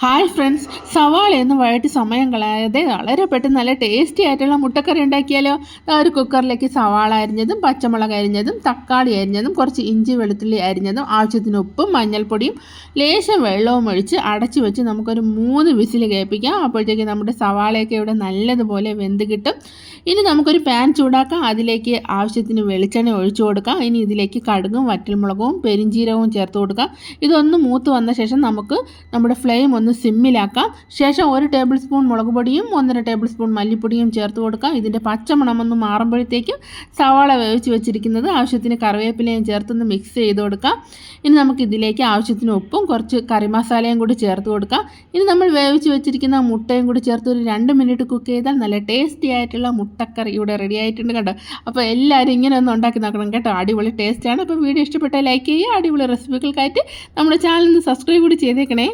Hi friends, സവാളയൊന്നും വഴറ്റി സമയം കളയാതെ വളരെ പെട്ടെന്ന് നല്ല ടേസ്റ്റി ആയിട്ടുള്ള മുട്ടക്കറി ഉണ്ടാക്കിയാലോ. ഒരു കുക്കറിലേക്ക് സവാള അരിഞ്ഞതും പച്ചമുളക് അരിഞ്ഞതും തക്കാളി അരിഞ്ഞതും കുറച്ച് ഇഞ്ചി വെളുത്തുള്ളി അരിഞ്ഞതും ആവശ്യത്തിന് ഉപ്പും മഞ്ഞൾപ്പൊടിയും ലേശം വെള്ളവും ഒഴിച്ച് അടച്ചു വെച്ച് നമുക്കൊരു 3 വിസിൽ കേൾപ്പിക്കാം. അപ്പോഴത്തേക്ക് നമ്മുടെ സവാളയൊക്കെ ഇവിടെ നല്ലതുപോലെ വെന്ത് കിട്ടും. ഇനി നമുക്കൊരു പാൻ ചൂടാക്കാം. അതിലേക്ക് ആവശ്യത്തിന് വെളിച്ചെണ്ണ ഒഴിച്ചു കൊടുക്കാം. ഇനി ഇതിലേക്ക് കടുകും വറ്റൽമുളകും പെരിഞ്ചീരകവും ചേർത്ത് കൊടുക്കാം. ഇതൊന്ന് മൂത്ത് വന്ന ശേഷം നമുക്ക് നമ്മുടെ ഫ്ലെയിം ഒന്ന് സിമ്മിലാക്കാം. ശേഷം 1 ടേബിൾ സ്പൂൺ മുളക് പൊടിയും 1.5 ടേബിൾ സ്പൂൺ മല്ലിപ്പൊടിയും ചേർത്ത് കൊടുക്കാം. ഇതിൻ്റെ പച്ചമണമൊന്ന് മാറുമ്പോഴത്തേക്കും സവാള വേവിച്ച് വെച്ചിരിക്കുന്നത് ആവശ്യത്തിന് കറിവേപ്പിലയും ചേർത്തൊന്ന് മിക്സ് ചെയ്ത് കൊടുക്കാം. ഇനി നമുക്ക് ഇതിലേക്ക് ആവശ്യത്തിന് ഉപ്പും കുറച്ച് കറി മസാലയും കൂടി ചേർത്ത് കൊടുക്കാം. ഇനി നമ്മൾ വേവിച്ച് വെച്ചിരിക്കുന്ന മുട്ടയും കൂടി ചേർത്ത് ഒരു 2 മിനിറ്റ് കുക്ക് ചെയ്താൽ നല്ല ടേസ്റ്റി ആയിട്ടുള്ള മുട്ടക്കറി ഇവിടെ റെഡി ആയിട്ടുണ്ട് കേട്ടോ. അപ്പോൾ എല്ലാവരും ഇങ്ങനെ ഒന്ന് ഉണ്ടാക്കി നോക്കണം കേട്ടോ. അടിപൊളി ടേസ്റ്റാണ്. അപ്പോൾ വീഡിയോ ഇഷ്ടപ്പെട്ടാൽ ലൈക്ക് ചെയ്യുക. അടിപൊളി റെസിപ്പികൾക്കായിട്ട് നമ്മുടെ ചാനൽ ഒന്ന് സബ്സ്ക്രൈബ് കൂടി ചെയ്തേക്കണേ.